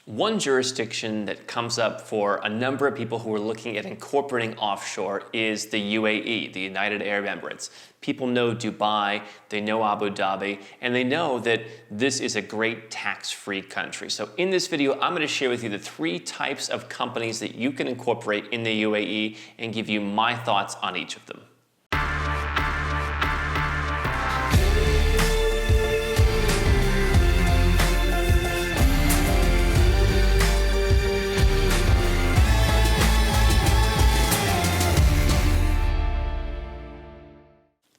One jurisdiction that comes up for a number of people who are looking at incorporating offshore is the UAE, the United Arab Emirates. People know Dubai, they know Abu Dhabi, and they know that this is a great tax-free country. So in this video, I'm going to share with you the 3 types of companies that you can incorporate in the UAE and give you my thoughts on each of them.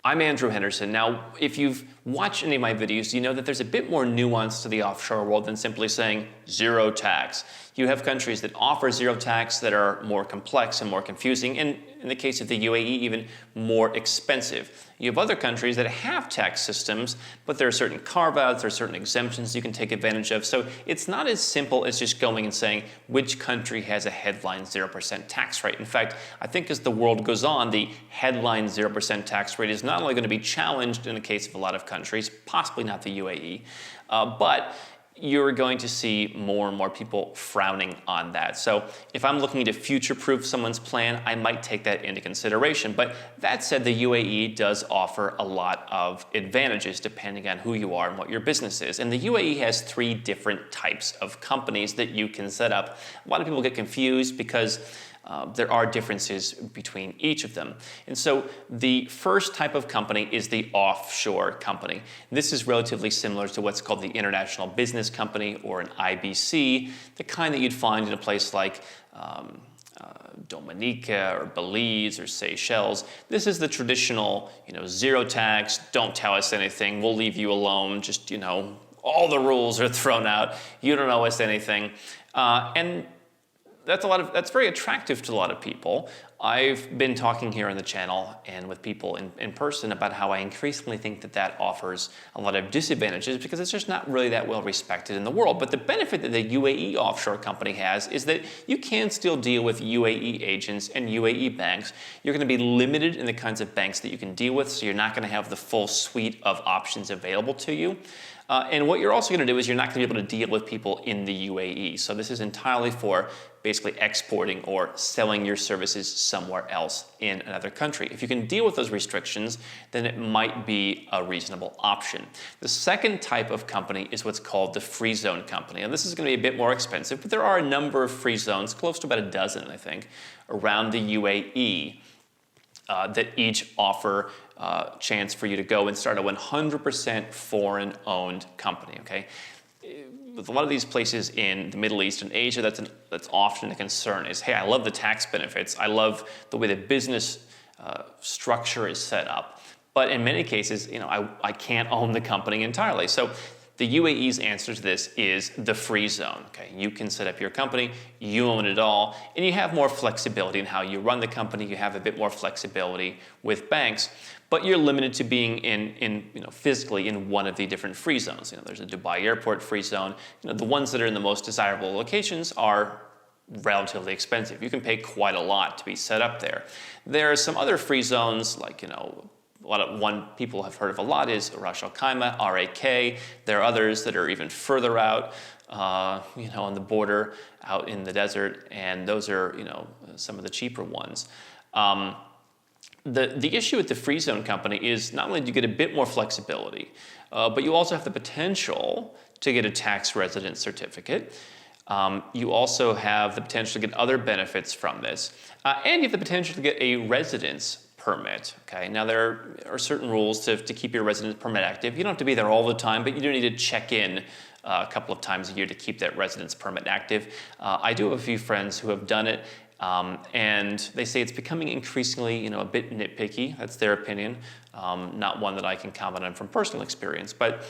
I'm Andrew Henderson. Now, if you've watched any of my videos, you know that there's a bit more nuance to the offshore world than simply saying zero tax. You have countries that offer zero tax that are more complex and more confusing, and in the case of the UAE, even more expensive. You have other countries that have tax systems, but there are certain carve-outs, there are certain exemptions you can take advantage of. So it's not as simple as just going and saying which country has a headline 0% tax rate. In fact, I think as the world goes on, the headline 0% tax rate is not only going to be challenged in the case of a lot of countries, possibly not the UAE, but you're going to see more and more people frowning on that. So if I'm looking to future-proof someone's plan, I might take that into consideration. But that said, the UAE does offer a lot of advantages depending on who you are and what your business is. And the UAE has 3 different types of companies that you can set up. A lot of people get confused because there are differences between each of them. And so the first type of company is the offshore company. This is relatively similar to what's called the International Business Company, or an IBC, the kind that you'd find in a place like Dominica or Belize or Seychelles. This is the traditional, zero tax, don't tell us anything, we'll leave you alone, just, all the rules are thrown out, you don't owe us anything. And that's very attractive to a lot of people. I've been talking here on the channel and with people in person about how I increasingly think that offers a lot of disadvantages because it's just not really that well respected in the world. But the benefit that the UAE offshore company has is that you can still deal with UAE agents and UAE banks. You're going to be limited in the kinds of banks that you can deal with, so you're not going to have the full suite of options available to you. And what you're also going to do is you're not going to be able to deal with people in the UAE. So this is entirely for basically exporting or selling your services somewhere else in another country. If you can deal with those restrictions, then it might be a reasonable option. The second type of company is what's called the free zone company. And this is going to be a bit more expensive, but there are a number of free zones, close to about a dozen, I think, around the UAE that each offer chance for you to go and start a 100% foreign-owned company, okay? With a lot of these places in the Middle East and Asia, that's often a concern is, hey, I love the tax benefits. I love the way the business structure is set up. But in many cases, I can't own the company entirely. So the UAE's answer to this is the free zone. Okay, you can set up your company, you own it all, and you have more flexibility in how you run the company. You have a bit more flexibility with banks, but you're limited to being physically in one of the different free zones. There's a Dubai airport free zone. The ones that are in the most desirable locations are relatively expensive. You can pay quite a lot to be set up there. There are some other free zones like, one people have heard of a lot is Ras Al Khaimah, RAK. There are others that are even further out, on the border, out in the desert, and those are, some of the cheaper ones. The issue with the free zone company is not only do you get a bit more flexibility, but you also have the potential to get a tax resident certificate. You also have the potential to get other benefits from this, and you have the potential to get a residence permit. Okay, now there are certain rules to keep your residence permit active. You don't have to be there all the time, but you do need to check in a couple of times a year to keep that residence permit active. I do have a few friends who have done it, and they say it's becoming increasingly, a bit nitpicky. That's their opinion, not one that I can comment on from personal experience. But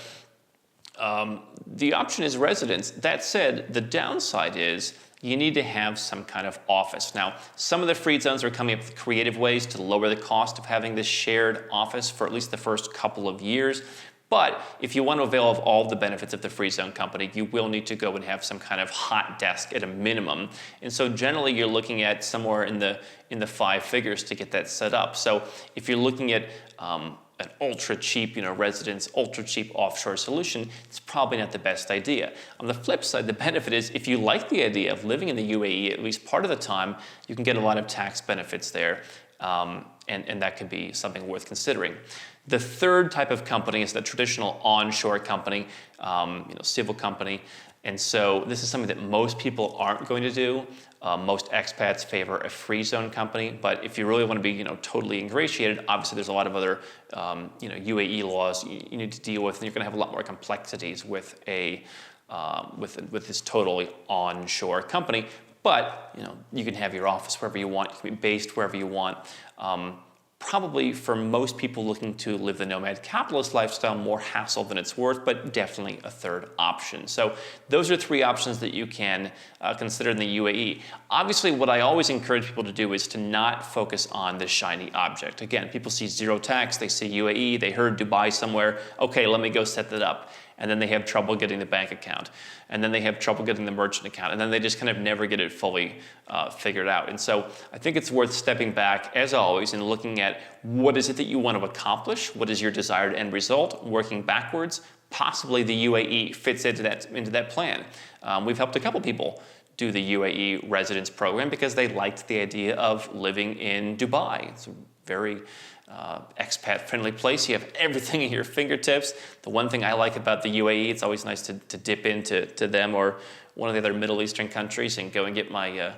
the option is residence. That said, the downside is you need to have some kind of office. Now, some of the free zones are coming up with creative ways to lower the cost of having this shared office for at least the first couple of years. But if you want to avail of all the benefits of the free zone company, you will need to go and have some kind of hot desk at a minimum. And so generally you're looking at somewhere in the 5 figures to get that set up. So if you're looking at an ultra cheap, residence, ultra cheap offshore solution, it's probably not the best idea. On the flip side, the benefit is if you like the idea of living in the UAE at least part of the time, you can get a lot of tax benefits there, and that could be something worth considering. The third type of company is the traditional onshore company, civil company. And so this is something that most people aren't going to do. Most expats favor a free zone company, but if you really want to be, totally ingratiated, obviously there's a lot of other, UAE laws you need to deal with, and you're going to have a lot more complexities with with this totally onshore company. But you can have your office wherever you want. You can be based wherever you want. Probably for most people looking to live the nomad capitalist lifestyle, more hassle than it's worth, but definitely a third option. So those are three options that you can consider in the UAE. Obviously, what I always encourage people to do is to not focus on the shiny object. Again, people see zero tax, they see UAE, they heard Dubai somewhere, okay, let me go set that up. And then they have trouble getting the bank account. And then they have trouble getting the merchant account. And then they just kind of never get it fully figured out. And so I think it's worth stepping back, as always, and looking at what is it that you want to accomplish? What is your desired end result? Working backwards. Possibly the UAE fits into that plan. We've helped a couple people do the UAE residence program because they liked the idea of living in Dubai. It's a very expat-friendly place. You have everything at your fingertips. The one thing I like about the UAE, it's always nice to dip into them or one of the other Middle Eastern countries and go and get my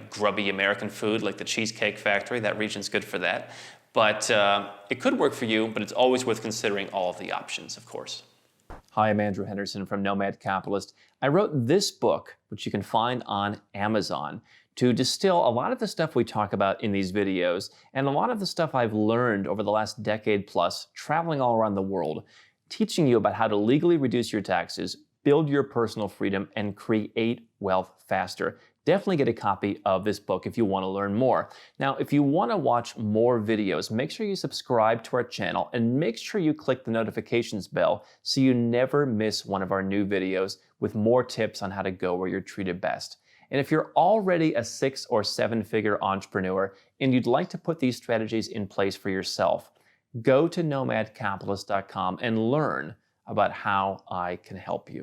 grubby American food like the Cheesecake Factory. That region's good for that. But it could work for you, but it's always worth considering all of the options, of course. Hi, I'm Andrew Henderson from Nomad Capitalist. I wrote this book, which you can find on Amazon, to distill a lot of the stuff we talk about in these videos and a lot of the stuff I've learned over the last decade plus traveling all around the world, teaching you about how to legally reduce your taxes, build your personal freedom, and create wealth faster. Definitely get a copy of this book if you want to learn more. Now, if you want to watch more videos, make sure you subscribe to our channel and make sure you click the notifications bell so you never miss one of our new videos with more tips on how to go where you're treated best. And if you're already a 6- or 7-figure entrepreneur and you'd like to put these strategies in place for yourself, go to nomadcapitalist.com and learn about how I can help you.